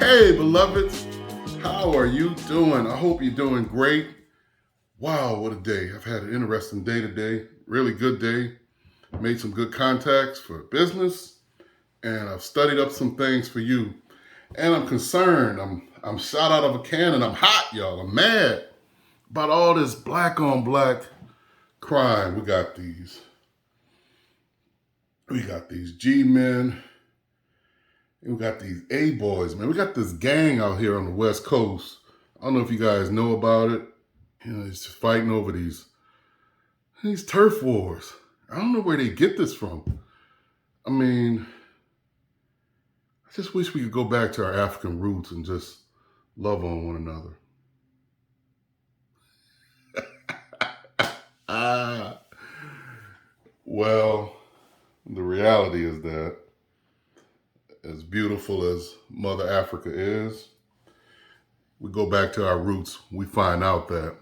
Hey, beloveds, how are you doing? I hope you're doing great. Wow, what a day. I've had an interesting day today. Really good day. Made some good contacts for business, and I've studied up some things for you. And I'm concerned. I'm shot out of a cannon. I'm hot, y'all. I'm mad about all this black on black crime. We got these G men. We got these A boys, man. We got this gang out here on the West Coast. I don't know if you guys know about it. It's just fighting over these turf wars. I don't know where they get this from. I mean, I just wish we could go back to our African roots and just love on one another. Well, the reality is that as beautiful as Mother Africa is, we go back to our roots, we find out that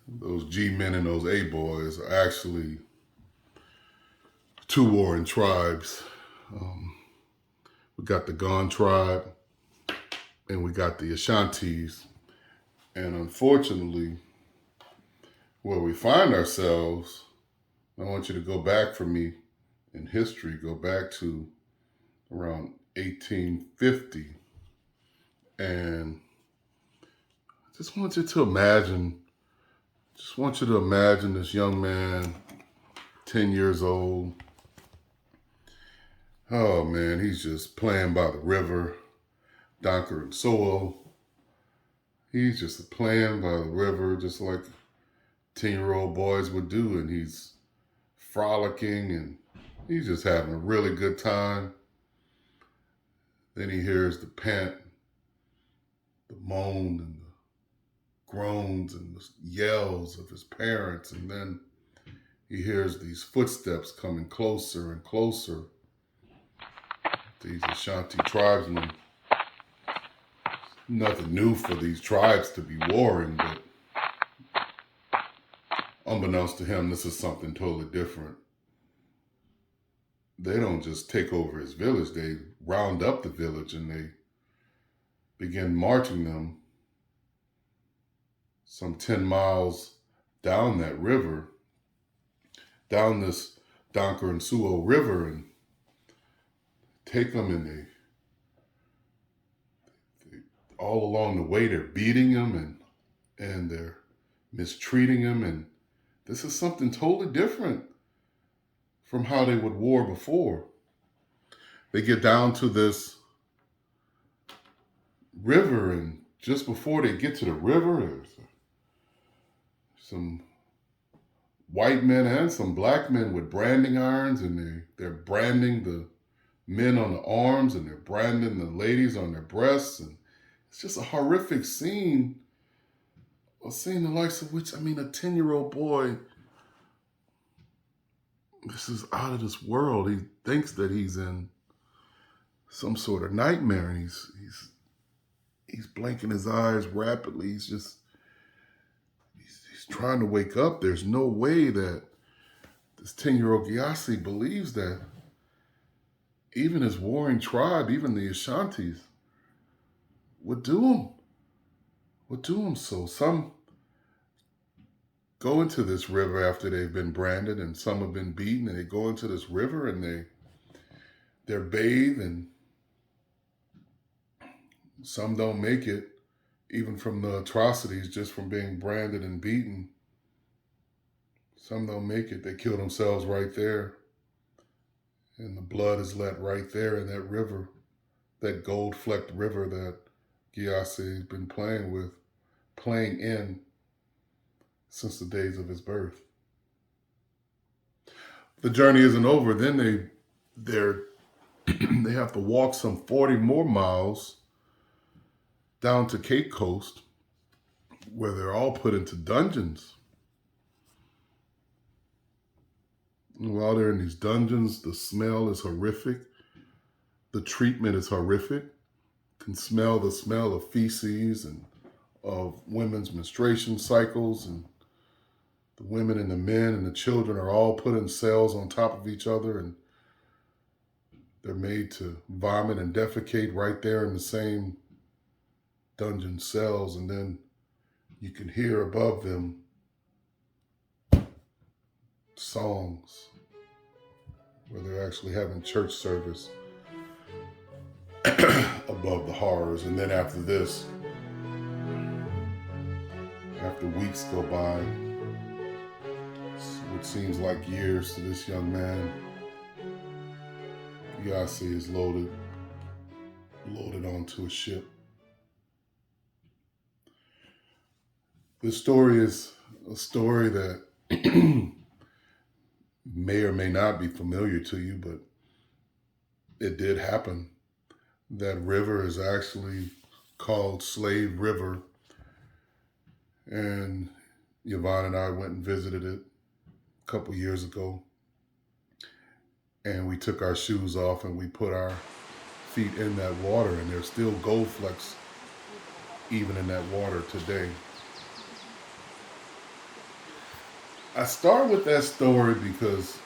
those G men and those A boys are actually two warring tribes. We got the Gon tribe and we got the Ashantis. And unfortunately, where we find ourselves, I want you to go back for me in history, go back to around 1850. And I just want you to imagine this young man, 10 years old. Oh man, he's just playing by the river, Donker and Sowell. He's just playing by the river just like 10-year-old boys would do, and he's frolicking and he's just having a really good time. Then he hears the pant, the moan, and the groans and the yells of his parents, and then he hears these footsteps coming closer and closer. These Ashanti tribesmen. Nothing new for these tribes to be warring, but unbeknownst to him, this is something totally different. They don't just take over his village, they round up the village and they begin marching them some 10 miles down that river, down this Donker and Sewell River, and take them and they all along the way they're beating him and they're mistreating him, and this is something totally different from how they would war before. They get down to this river, and just before they get to the river, there's some white men and some black men with branding irons, and they're branding the men on the arms and they're branding the ladies on their breasts, and it's just a horrific scene, a scene the likes of which, a 10-year-old boy, this is out of this world. He thinks that he's in some sort of nightmare, and he's blinking his eyes rapidly. He's trying to wake up. There's no way that this 10-year-old Gyasi believes that even his warring tribe, even the Ashantis, would do him so. Some go into this river after they've been branded, and some have been beaten, and they go into this river and they're bathed, and some don't make it, even from the atrocities, just from being branded and beaten. Some don't make it. They kill themselves right there. And the blood is let right there in that river, that gold-flecked river that Gyasi has been playing in since the days of his birth. The journey isn't over. Then they have to walk some 40 more miles down to Cape Coast, where they're all put into dungeons. And while they're in these dungeons, the smell is horrific. The treatment is horrific. You can smell the smell of feces and of women's menstruation cycles, and the women and the men and the children are all put in cells on top of each other, and They're made to vomit and defecate right there in the same dungeon cells, and then you can hear above them songs where they're actually having church service above the horrors. And then after this, after weeks go by, what seems like years to this young man, Gyasi is loaded onto a ship. This story is a story that may or may not be familiar to you, but it did happen. That river is actually called Slave River. And Yvonne and I went and visited it a couple years ago. And we took our shoes off and we put our feet in that water, and there's still gold flecks even in that water today. I start with that story because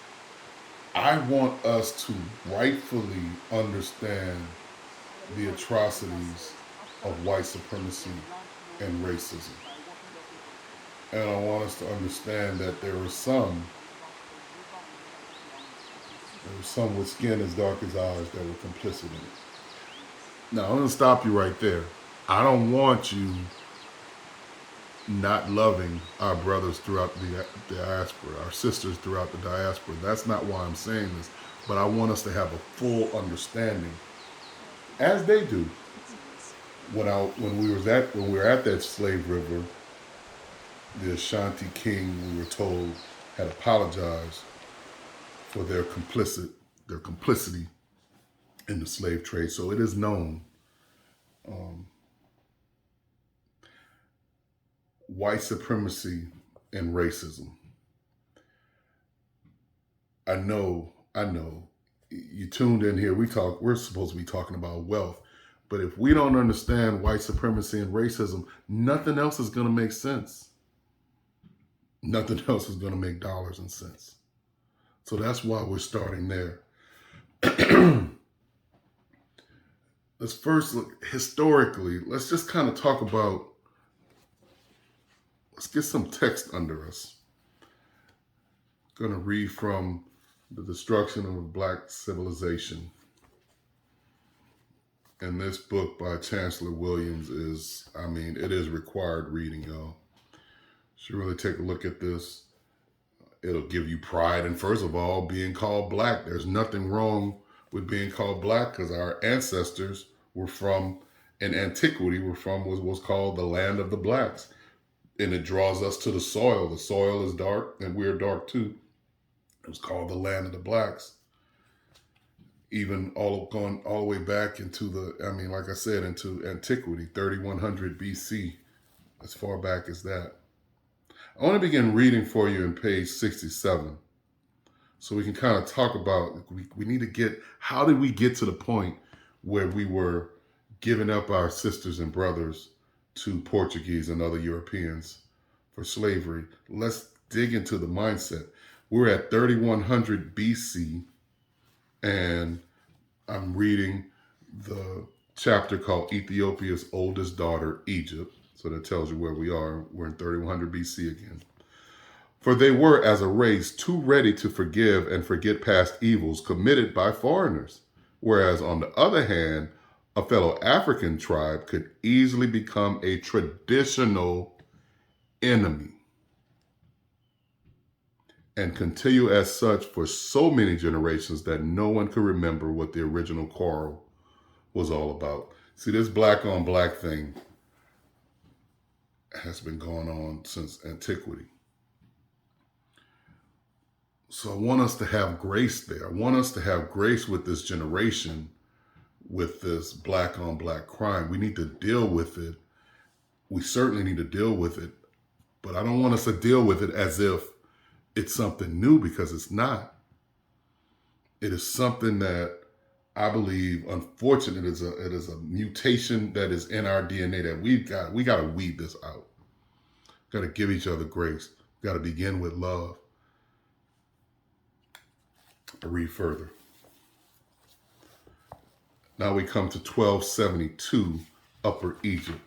I want us to rightfully understand the atrocities of white supremacy and racism. And I want us to understand that there were some with skin as dark as ours that were complicit in it. Now, I'm going to stop you right there. I don't want you not loving our brothers throughout the diaspora, our sisters throughout the diaspora. That's not why I'm saying this, but I want us to have a full understanding, as they do. When we were at that Slave River, the Ashanti king, we were told, had apologized for their complicity in the slave trade. So it is known. White supremacy and racism. I know. You tuned in here. We're supposed to be talking about wealth. But if we don't understand white supremacy and racism, nothing else is going to make sense. Nothing else is going to make dollars and cents. So that's why we're starting there. Let's first look historically. Let's just kind of talk about, let's get some text under us. I'm going to read from The Destruction of Black Civilization. And this book by Chancellor Williams is, it is required reading, y'all. Should really take a look at this. It'll give you pride in, first of all, being called black. There's nothing wrong with being called black because our ancestors were from, in antiquity, what was called the land of the blacks. And it draws us to the soil. The soil is dark and we're dark too. It was called the land of the blacks. Even going all the way back into into antiquity, 3100 BC, as far back as that. I want to begin reading for you in page 67. So we can kind of talk about, we need to get, how did we get to the point where we were giving up our sisters and brothers to Portuguese and other Europeans for slavery? Let's dig into the mindset. We're at 3100 BC, and I'm reading the chapter called Ethiopia's Oldest Daughter, Egypt. So that tells you where we are. We're in 3100 BC again. For they were, as a race, too ready to forgive and forget past evils committed by foreigners, whereas, on the other hand, a fellow African tribe could easily become a traditional enemy and continue as such for so many generations that no one could remember what the original quarrel was all about. See, this black on black thing has been going on since antiquity. So I want us to have grace there. I want us to have grace with this generation, with this black on black crime. We need to deal with it. We certainly need to deal with it, but I don't want us to deal with it as if it's something new, because it's not. It is something that I believe, unfortunately, it is a mutation that is in our DNA that we got to weed this out. Got to give each other grace. Got to begin with love. I read further. Now we come to 1272, Upper Egypt.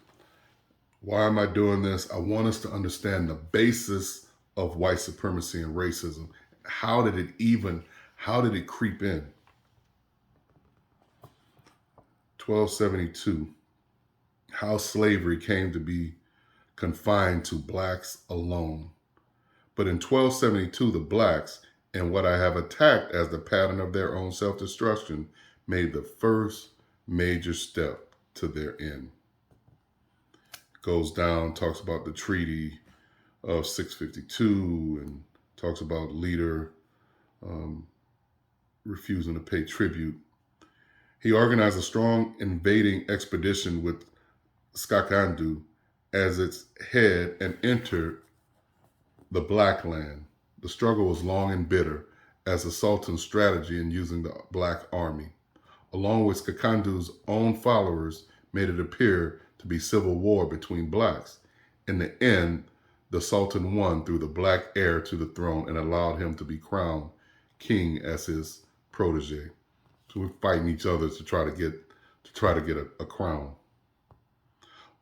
Why am I doing this? I want us to understand the basis of white supremacy and racism. How did it creep in? 1272, how slavery came to be confined to blacks alone. But in 1272, the blacks, and what I have attacked as the pattern of their own self-destruction, made the first major step to their end. Goes down, talks about the Treaty of 652, and talks about leader refusing to pay tribute. He organized a strong invading expedition with Skakandu as its head and entered the Black Land. The struggle was long and bitter as the Sultan's strategy in using the Black Army, along with Skakandu's own followers, made it appear to be civil war between blacks. In the end, the Sultan won through the black heir to the throne and allowed him to be crowned king as his protege. So we're fighting each other to try to get a crown.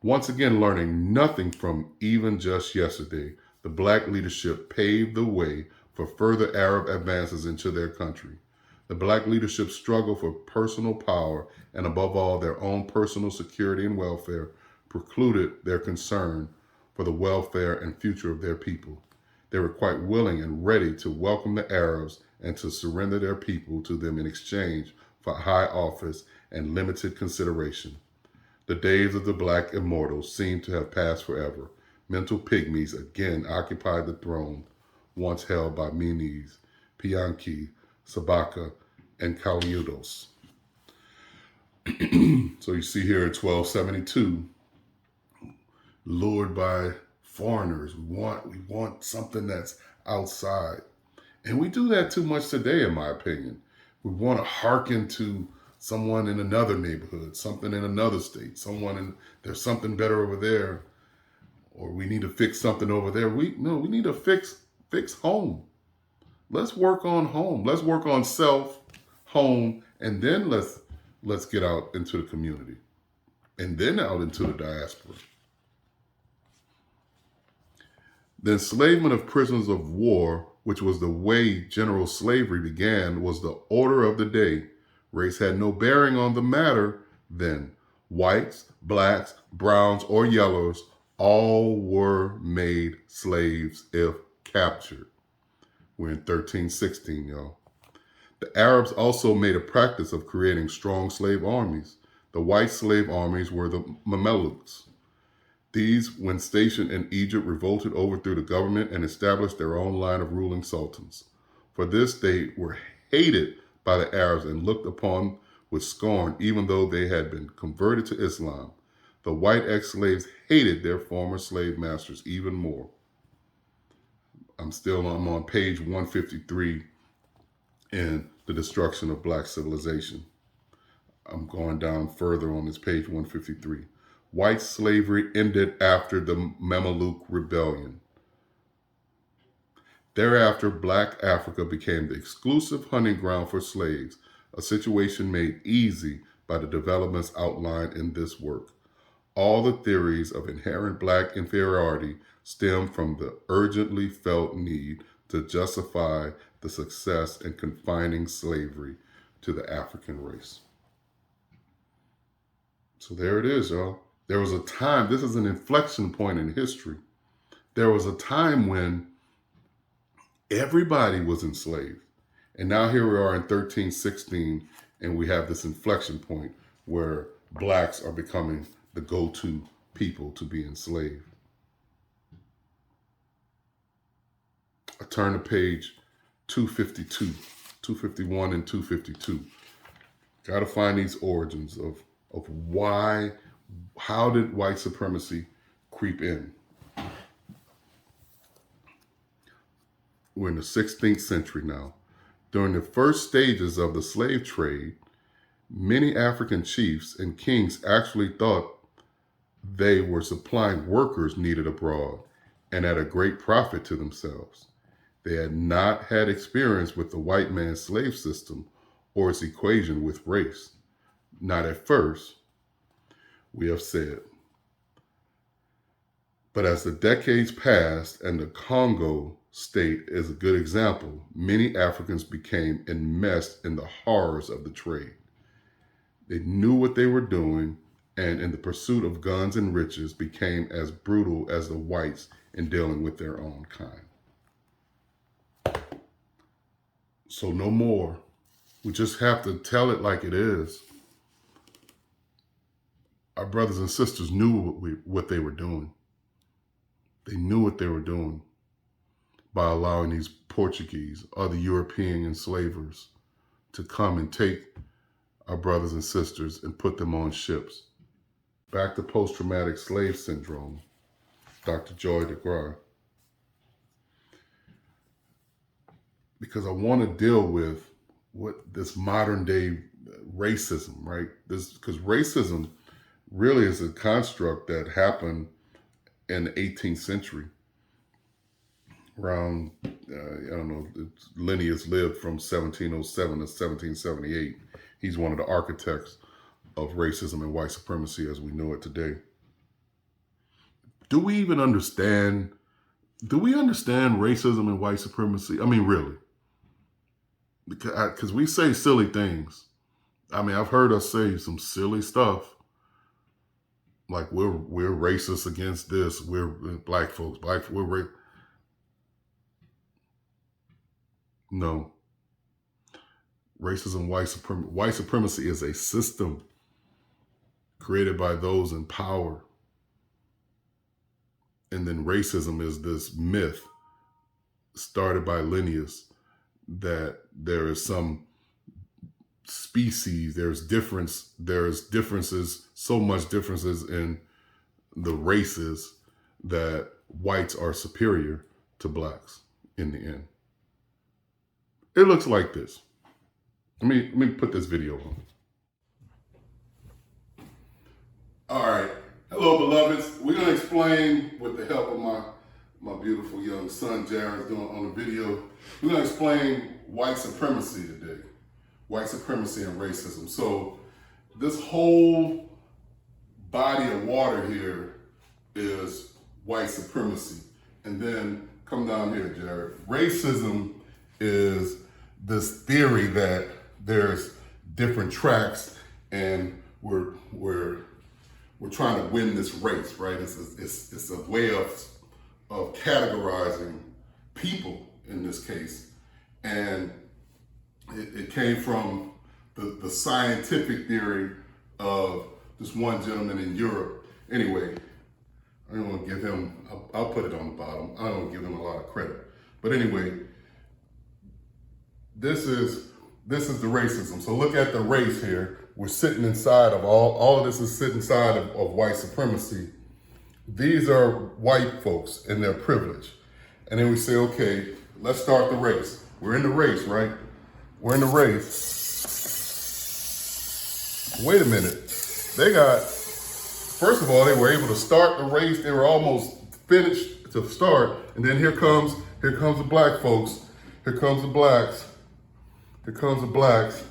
Once again, learning nothing from even just yesterday, the black leadership paved the way for further Arab advances into their country. The black leadership struggle for personal power and above all their own personal security and welfare precluded their concern for the welfare and future of their people. They were quite willing and ready to welcome the Arabs and to surrender their people to them in exchange for high office and limited consideration. The days of the black immortals seemed to have passed forever. Mental pygmies again occupied the throne once held by Menes, Pianki, Sabaka, and Kaliudos. So you see here in 1272, lured by foreigners, we want something that's outside. And we do that too much today, in my opinion. We want to hearken to someone in another neighborhood, something in another state, there's something better over there, or we need to fix something over there. We need to fix home. Let's work on home. Let's work on self, home, and then let's get out into the community, and then out into the diaspora. The enslavement of prisoners of war, which was the way general slavery began, was the order of the day. Race had no bearing on the matter then. Whites, blacks, browns, or yellows, all were made slaves if captured. We're in 1316, y'all. The Arabs also made a practice of creating strong slave armies. The white slave armies were the Mamelukes. These, when stationed in Egypt, revolted, overthrew the government, and established their own line of ruling sultans. For this, they were hated by the Arabs and looked upon with scorn, even though they had been converted to Islam. The white ex-slaves hated their former slave masters even more. I'm on page 153 in The Destruction of Black Civilization. I'm going down further on this page 153. White slavery ended after the Mameluke Rebellion. Thereafter, Black Africa became the exclusive hunting ground for slaves, a situation made easy by the developments outlined in this work. All the theories of inherent Black inferiority stem from the urgently felt need to justify the success in confining slavery to the African race. So there it is, y'all. There was a time, this is an inflection point in history. There was a time when everybody was enslaved. And now here we are in 1316, and we have this inflection point where blacks are becoming the go-to people to be enslaved. I turn to page 252, 251 and 252. Got to find these origins of why, how did white supremacy creep in? We're in the 16th century now. During the first stages of the slave trade, many African chiefs and kings actually thought they were supplying workers needed abroad and at a great profit to themselves. They had not had experience with the white man's slave system or its equation with race. not at first, we have said. But as the decades passed, and the Congo state is a good example, many Africans became enmeshed in the horrors of the trade. They knew what they were doing, and in the pursuit of guns and riches became as brutal as the whites in dealing with their own kind. So no more. We just have to tell it like it is. Our brothers and sisters knew what they were doing. They knew what they were doing by allowing these Portuguese, other European enslavers to come and take our brothers and sisters and put them on ships. Back to post-traumatic slave syndrome, Dr. Joy DeGruy. Because I want to deal with what this modern day racism, right? Because racism really is a construct that happened in the 18th century. Around, Linnaeus lived from 1707 to 1778. He's one of the architects of racism and white supremacy as we know it today. Do we even understand? Do we understand racism and white supremacy? I mean, really? Because we say silly things. I mean, I've heard us say some silly stuff. Like we're racist against this. We're black folks. No. Racism, white supremacy is a system created by those in power. And then racism is this myth started by Linnaeus that there is some species, there's differences, so much differences in the races that whites are superior to blacks in the end. It looks like this. Let me put this video on. All right. Hello, beloveds. We're going to explain, with the help of my beautiful young son, Jared's doing on the video, we're going to explain white supremacy today. White supremacy and racism. So this whole body of water here is white supremacy. And then come down here, Jared. Racism is this theory that there's different tracks and we're trying to win this race, right? It's a way of categorizing people in this case. And it came from the scientific theory of this one gentleman in Europe. Anyway, I don't want to give him, I'll put it on the bottom. I don't want to give him a lot of credit. But anyway, this is the racism. So look at the race here. We're sitting inside of all of this is sitting inside of white supremacy. These are white folks and their privilege. And then we say, okay, let's start the race. We're in the race, right? We're in the race. Wait a minute. First of all, they were able to start the race. They were almost finished to start. And then here comes the black folks. Here comes the blacks. Here comes the blacks.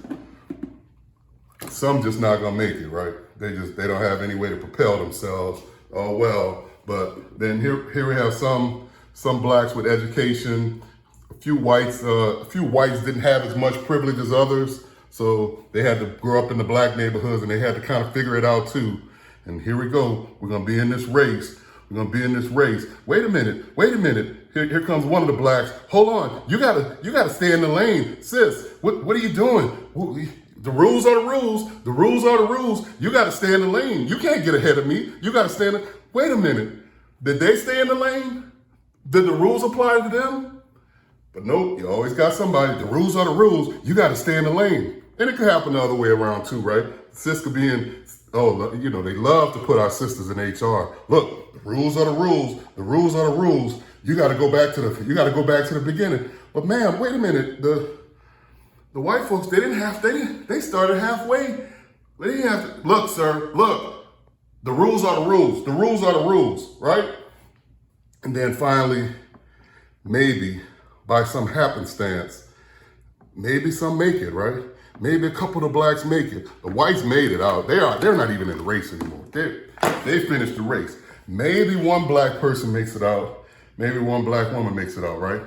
Some just not gonna make it, right? They don't have any way to propel themselves. Oh well, but then here we have some blacks with education. A few whites didn't have as much privilege as others, so they had to grow up in the black neighborhoods and they had to kind of figure it out too. And here we go. We're gonna be in this race. Wait a minute. Here comes one of the blacks. Hold on. You gotta stay in the lane, sis. What are you doing? The rules are the rules. The rules are the rules. You gotta stay in the lane. You can't get ahead of me. You gotta stay in the. Wait a minute. Did they stay in the lane? Did the rules apply to them? But nope. You always got somebody. The rules are the rules. You gotta stay in the lane. And it could happen the other way around too, right? Sis could be in. Oh, they love to put our sisters in HR. Look, the rules are the rules. The rules are the rules. You got to go back to the beginning. But man, wait a minute. The white folks, they started halfway. They didn't have to. Look, sir, look. The rules are the rules. The rules are the rules, right? And then finally, maybe by some happenstance, Maybe some make it, right? Maybe a couple of the blacks make it. The whites made it out. They're not even in the race anymore. They finished the race. Maybe one black person makes it out. Maybe one black woman makes it out, right?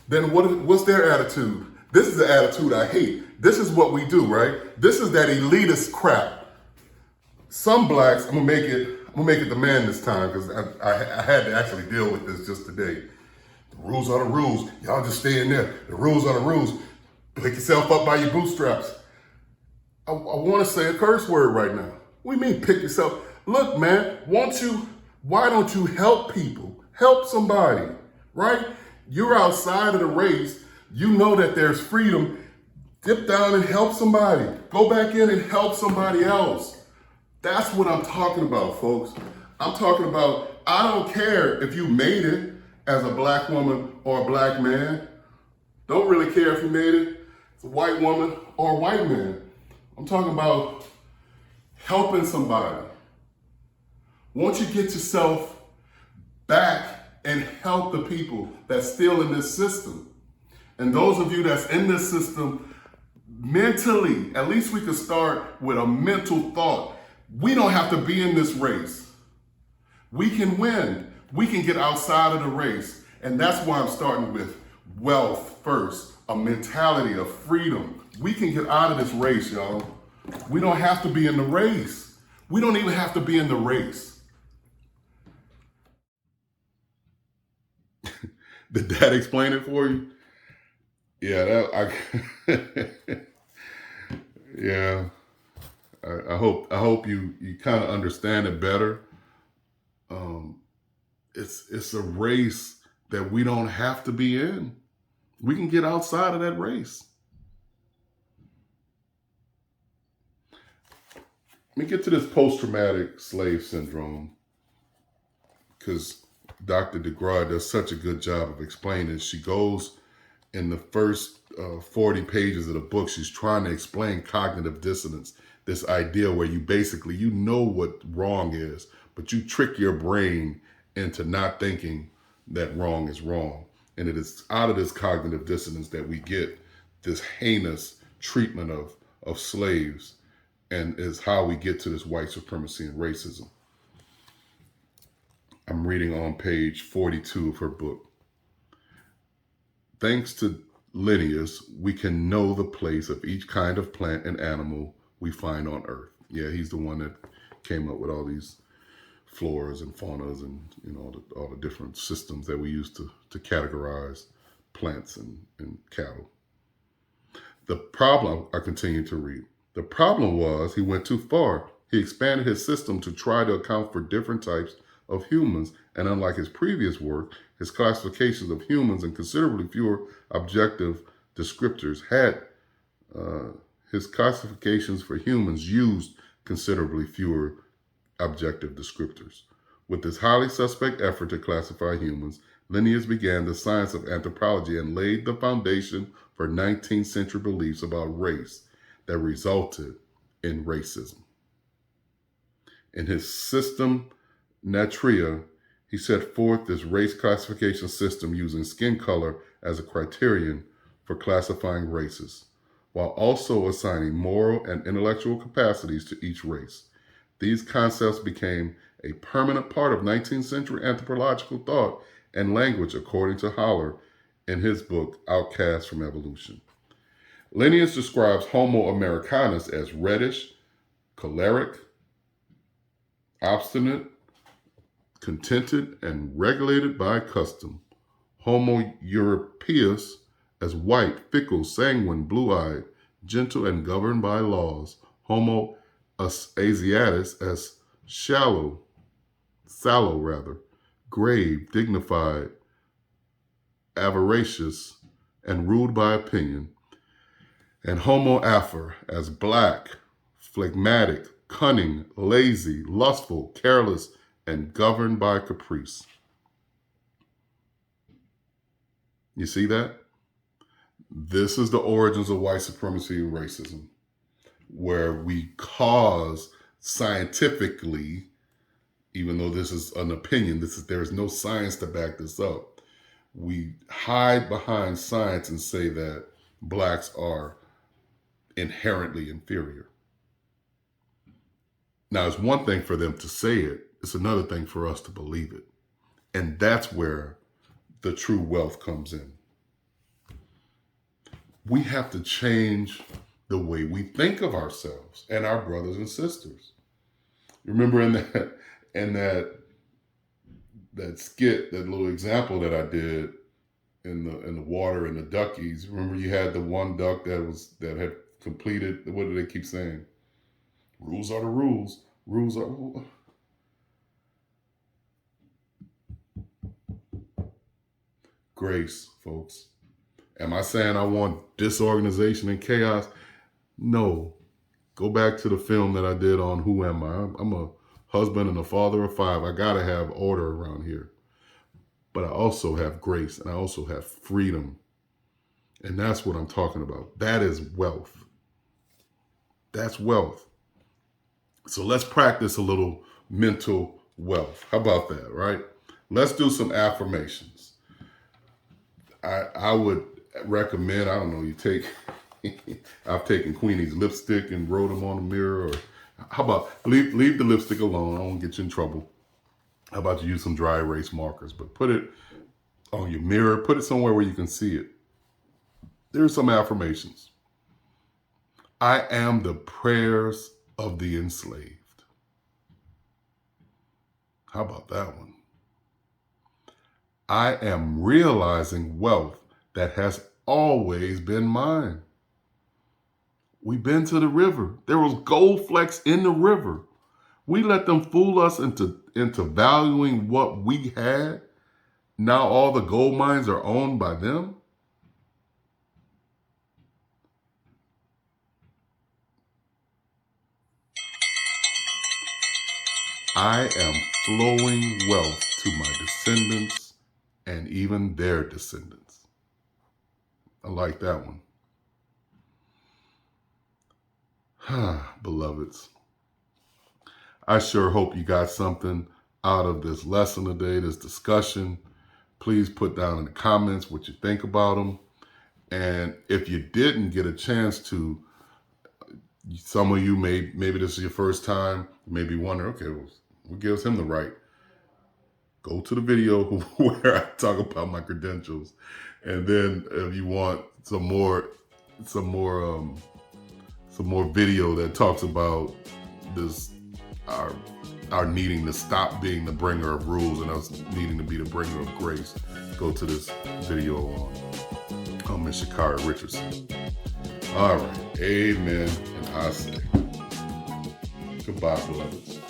Then what's their attitude? This is the attitude I hate. This is what we do, right? This is that elitist crap. Some blacks, I'm gonna make it the man this time because I had to actually deal with this just today. The rules are the rules. Y'all just stay in there. The rules are the rules. Pick yourself up by your bootstraps. I want to say a curse word right now. What do you mean pick yourself? Look, man, why don't you help people? Help somebody, right? You're outside of the race. You know that there's freedom. Dip down and help somebody. Go back in and help somebody else. That's what I'm talking about, folks. I'm talking about, I don't care if you made it as a black woman or a black man. Don't really care if you made it as a white woman or a white man. I'm talking about helping somebody. Won't you get yourself back and help the people that's still in this system? And those of you that's in this system, mentally, at least we could start with a mental thought. We don't have to be in this race. We can win. We can get outside of the race. And that's why I'm starting with wealth first, a mentality of freedom. We can get out of this race, y'all. We don't have to be in the race. We don't even have to be in the race. Did that explain it for you? Yeah, yeah. I hope you kind of understand it better. It's a race that we don't have to be in. We can get outside of that race. Let me get to this post-traumatic slave syndrome because Dr. DeGruy does such a good job of explaining. She goes in the first 40 pages of the book, she's trying to explain cognitive dissonance, this idea where you basically, you know what wrong is, but you trick your brain into not thinking that wrong is wrong. And it is out of this cognitive dissonance that we get this heinous treatment of slaves, and is how we get to this white supremacy and racism. I'm reading on page 42 of her book. Thanks to Linnaeus, we can know the place of each kind of plant and animal we find on Earth. Yeah, he's the one that came up with all these floras and faunas and all the different systems that we use to categorize plants and cattle. The problem, I continue to read, the problem was he went too far. He expanded his system to try to account for different types of humans, and unlike his previous work, his classifications of humans and considerably fewer objective descriptors his classifications for humans used considerably fewer objective descriptors. With this highly suspect effort to classify humans, Linnaeus began the science of anthropology and laid the foundation for 19th century beliefs about race that resulted in racism. In his System Natria, he set forth this race classification system using skin color as a criterion for classifying races, while also assigning moral and intellectual capacities to each race. These concepts became a permanent part of 19th century anthropological thought and language, according to Haller in his book, Outcasts from Evolution. Linnaeus describes Homo americanus as reddish, choleric, obstinate, contented, and regulated by custom. Homo europaeus as white, fickle, sanguine, blue-eyed, gentle, and governed by laws. Homo asiatus as sallow, grave, dignified, avaricious, and ruled by opinion. And Homo afer as black, phlegmatic, cunning, lazy, lustful, careless, and governed by caprice. You see that? This is the origins of white supremacy and racism, where we cause scientifically, even though this is an opinion, there is no science to back this up. We hide behind science and say that blacks are inherently inferior. Now, it's one thing for them to say it. It's another thing for us to believe it. And that's where the true wealth comes in. We have to change the way we think of ourselves and our brothers and sisters. Remember in that skit, that little example that I did in the water and the duckies. Remember, you had the one duck that had completed. What do they keep saying? Rules are the rules. Rules are. Grace, folks. Am I saying I want disorganization and chaos? No. Go back to the film that I did on Who Am I? I'm a husband and a father of 5. I gotta have order around here. But I also have grace and I also have freedom. And that's what I'm talking about. That is wealth. That's wealth. So let's practice a little mental wealth. How about that, right? Let's do some affirmations. I would recommend, I don't know, you take, I've taken Queenie's lipstick and wrote them on the mirror. Or how about leave the lipstick alone? I won't get you in trouble. How about you use some dry erase markers, but put it on your mirror, put it somewhere where you can see it. There's some affirmations. I am the prayers of the enslaved. How about that one? I am realizing wealth that has always been mine. We've been to the river. There was gold flecks in the river. We let them fool us into valuing what we had. Now all the gold mines are owned by them. I am flowing wealth to my descendants and even their descendants. I like that one. Beloveds, I sure hope you got something out of this lesson today, this discussion. Please put down in the comments what you think about them. And if you didn't get a chance to, some of you maybe this is your first time, maybe wonder, okay, well, what gives him the right? Go to the video where I talk about my credentials. And then if you want some more video that talks about this, our needing to stop being the bringer of rules and us needing to be the bringer of grace, go to this video on Miss Shakara Richardson. All right, amen, and I say goodbye, beloveds.